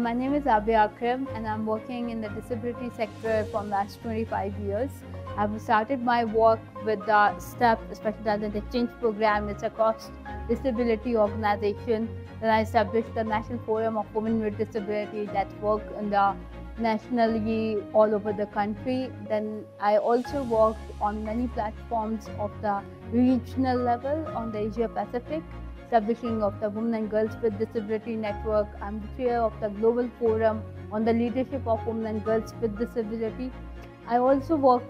My name is Abia Akram and I'm working in the disability sector for last 25 years. I've started my work with the STEP, Special Talent Exchange Program. It's a cross disability organization. Then I established the National Forum of Women with Disability that work in the nationally all over the country. Then I also worked on many platforms of the regional level on the Asia Pacific, establishing of the Women and Girls with Disability Network. I'm the chair of the Global Forum on the leadership of women and girls with disability. I also work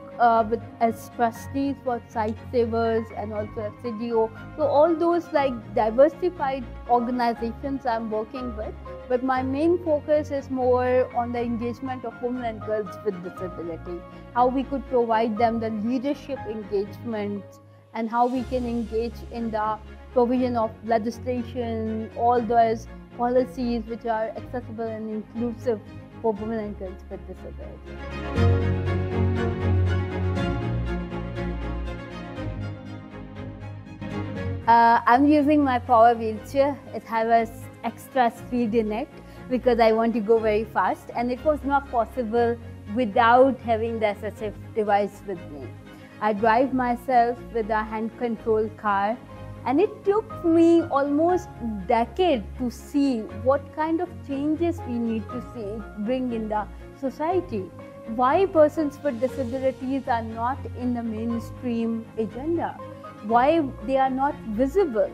as trustees for Site Savers and also FCDO. So all those like diversified organizations I'm working with, but my main focus is more on the engagement of women and girls with disability, how we could provide them the leadership engagement and how we can engage in the provision of legislation, all those policies which are accessible and inclusive for women and girls with disability. I'm using my power wheelchair. It has extra speed in it because I want to go very fast, and it was not possible without having the assistive device with me. I drive myself with a hand control car, and it took me almost a decade to see what kind of changes we need to bring in the society. Why persons with disabilities are not in the mainstream agenda? Why they are not visible?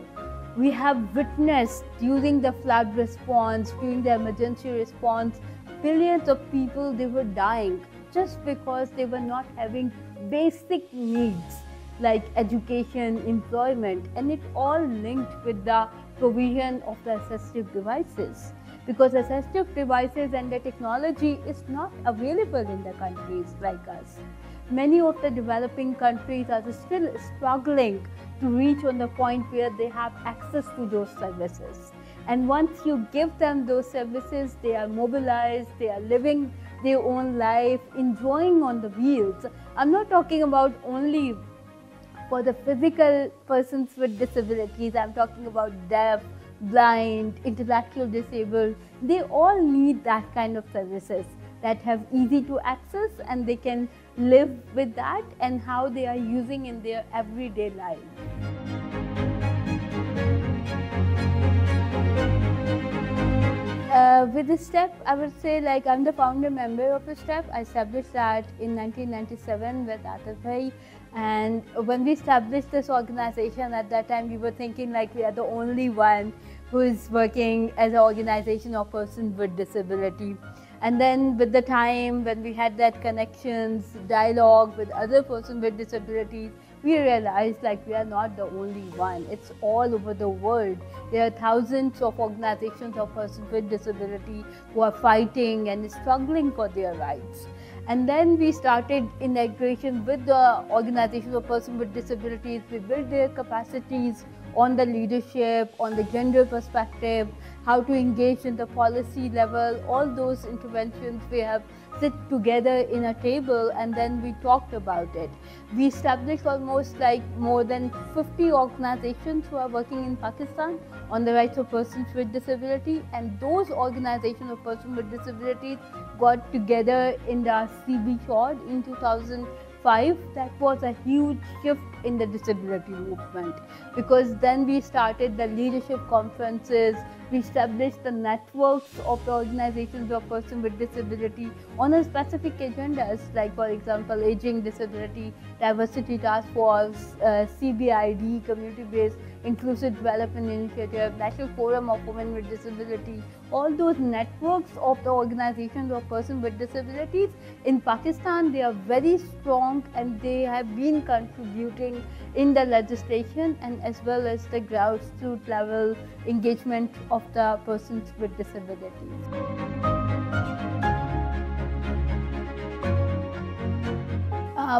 We have witnessed during the flood response, during the emergency response, billions of people, they were dying just because they were not having basic needs like education, employment, and it all linked with the provision of the assistive devices, because assistive devices and the technology is not available in the countries like us. Many of the developing countries are still struggling to reach on the point where they have access to those services. And once you give them those services, they are mobilized, they are living their own life, enjoying on the wheels. I'm not talking about only for the physical persons with disabilities. I'm talking about deaf, blind, intellectual disabled. They all need that kind of services that have easy to access and they can live with that and how they are using in their everyday life. With the STEP, I would say like I'm the founder member of the STEP. I established that in 1997 with Atif Bhai. And when we established this organization, at that time we were thinking like we are the only one who is working as an organization of persons with disability. And then with the time, when we had that connections, dialogue with other persons with disabilities, we realized like we are not the only one. It's all over the world. There are thousands of organizations of persons with disability who are fighting and struggling for their rights. And then we started integration with the organizations of persons with disabilities. We built their capacities on the leadership, on the gender perspective, how to engage in the policy level, all those interventions we have sit together in a table and then we talked about it. We established almost like more than 50 organizations who are working in Pakistan on the rights of persons with disability, and those organizations of persons with disabilities got together in the CB Shore in 2005. That was a huge shift in the disability movement, because then we started the leadership conferences, we established the networks of the organizations of persons with disability on a specific agendas, like for example Aging, Disability, Diversity Task Force, CBID, Community-Based Inclusive Development Initiative, National Forum of Women with Disability. All those networks of the organizations of persons with disabilities in Pakistan, they are very strong and they have been contributing in the legislation and as well as the grassroots level engagement of the persons with disabilities.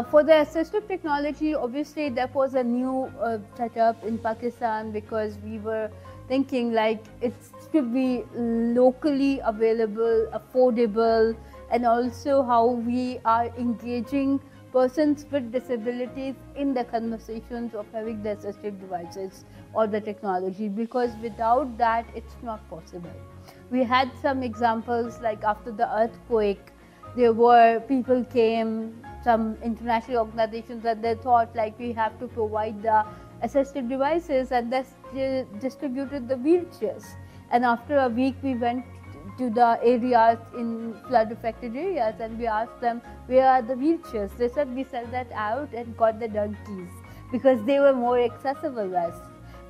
For the assistive technology, obviously that was a new setup in Pakistan, because we were thinking like it should be locally available, affordable, and also how we are engaging persons with disabilities in the conversations of having the assistive devices or the technology, because without that it's not possible. We had some examples like after the earthquake, there were people came, some international organizations, and they thought like we have to provide the assistive devices, and they distributed the wheelchairs. And after a week, we went to the areas in flood affected areas and we asked them, where are the wheelchairs? They said we sell that out and got the donkeys because they were more accessible as.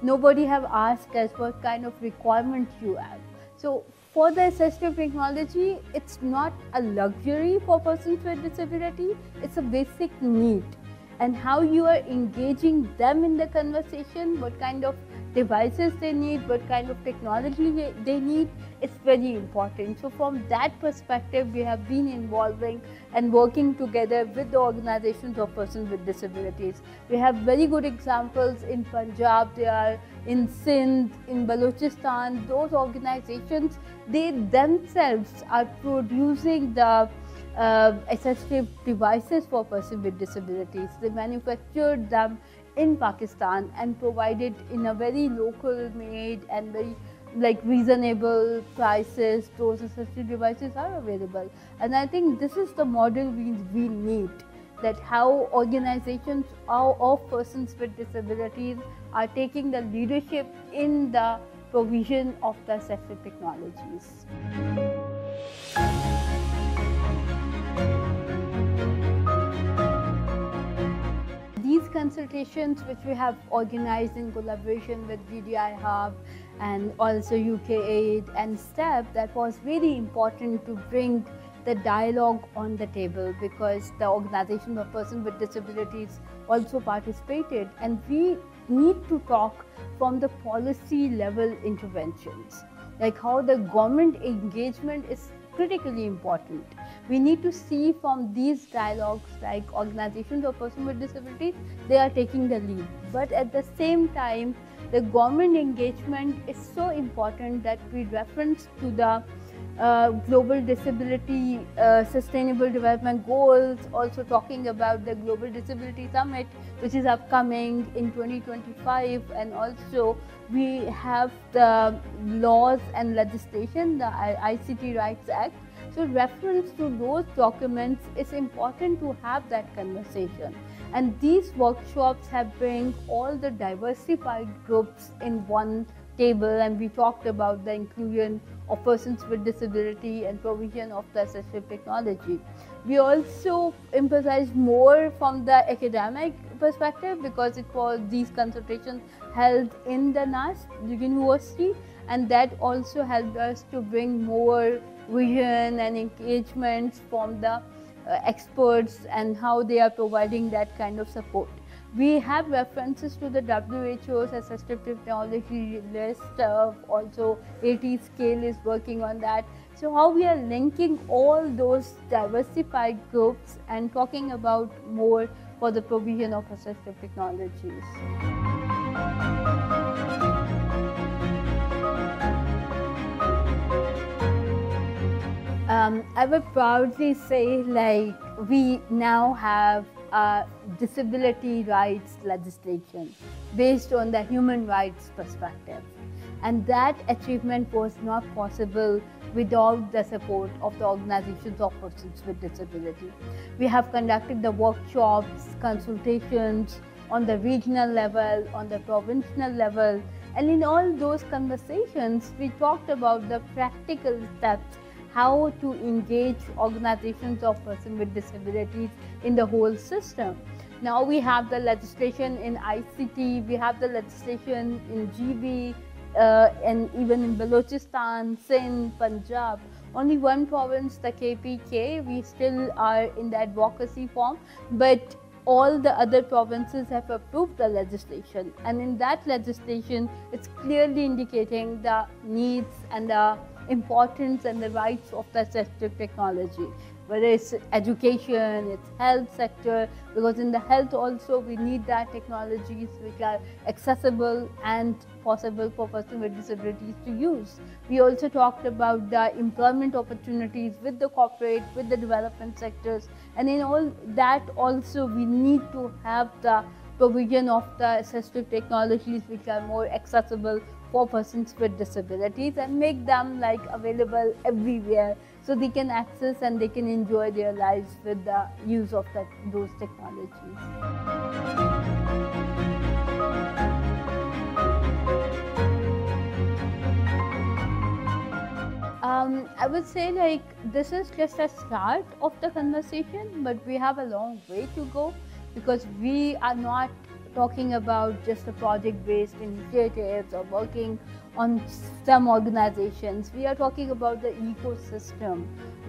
Nobody have asked us what kind of requirement you have. So for the assistive technology, it's not a luxury for persons with disability, it's a basic need. And how you are engaging them in the conversation, what kind of devices they need, what kind of technology they need, it's very important. So from that perspective, we have been involving and working together with the organizations of persons with disabilities. We have very good examples in Punjab, they are in Sindh, in Balochistan. Those organizations, they themselves are producing the assistive devices for persons with disabilities. They manufactured them in Pakistan and provided in a very local made and very reasonable prices. Those assistive devices are available, and I think this is the model we need, that how organizations of persons with disabilities are taking the leadership in the provision of the assistive technologies. These consultations which we have organized in collaboration with GDI Hub and also UKAID and STEP, that was very important to bring the dialogue on the table, because the organization of persons with disabilities also participated, and we need to talk from the policy level interventions, like how the government engagement is critically important. We need to see from these dialogues, like organizations of persons with disabilities, they are taking the lead. But at the same time, the government engagement is so important that we reference to the Global Disability Sustainable Development Goals, also talking about the Global Disability Summit, which is upcoming in 2025, and also we have the laws and legislation, the ICT Rights Act. So reference to those documents is important to have that conversation. And these workshops have bring all the diversified groups in one table, and we talked about the inclusion of persons with disability and provision of the assistive technology. We also emphasized more from the academic perspective, because it was these consultations held in the NAS, the university, and that also helped us to bring more vision and engagements from the experts and how they are providing that kind of support. We have references to the WHO's assistive technology list, also AT Scale is working on that. So how we are linking all those diversified groups and talking about more for the provision of assistive technologies. I would proudly say, like, we now have a disability rights legislation based on the human rights perspective, and that achievement was not possible without the support of the organizations of persons with disability. We have conducted the workshops, consultations on the regional level, on the provincial level, and in all those conversations we talked about the practical steps, how to engage organizations of persons with disabilities in the whole system. Now we have the legislation in ICT, we have the legislation in GB, and even in Balochistan, Sindh, Punjab. Only one province, the KPK, we still are in the advocacy form, but all the other provinces have approved the legislation, and in that legislation it's clearly indicating the needs and the importance and the rights of the assistive technology, whether it's education, it's health sector, because in the health also we need that technologies which are accessible and possible for persons with disabilities to use. We also talked about the employment opportunities with the corporate, with the development sectors, and in all that also we need to have the provision of the assistive technologies which are more accessible for persons with disabilities, and make them like available everywhere so they can access and they can enjoy their lives with the use of those technologies. I would say like this is just a start of the conversation, but we have a long way to go, because we are not talking about just the project-based initiatives or working on some organizations. We are talking about the ecosystem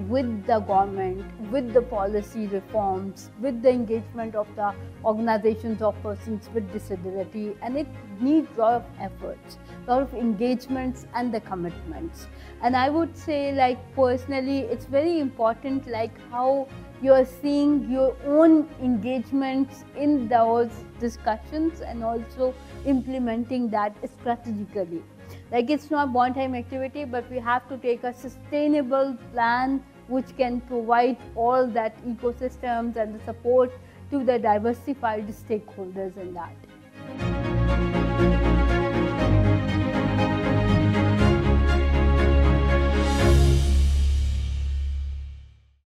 with the government, with the policy reforms, with the engagement of the organizations of persons with disability, and it needs a lot of efforts, a lot of engagements and the commitments. And I would say, like personally, it's very important like how you're seeing your own engagements in those discussions and also implementing that strategically. Like it's not one-time activity, but we have to take a sustainable plan which can provide all that ecosystems and the support to the diversified stakeholders in that.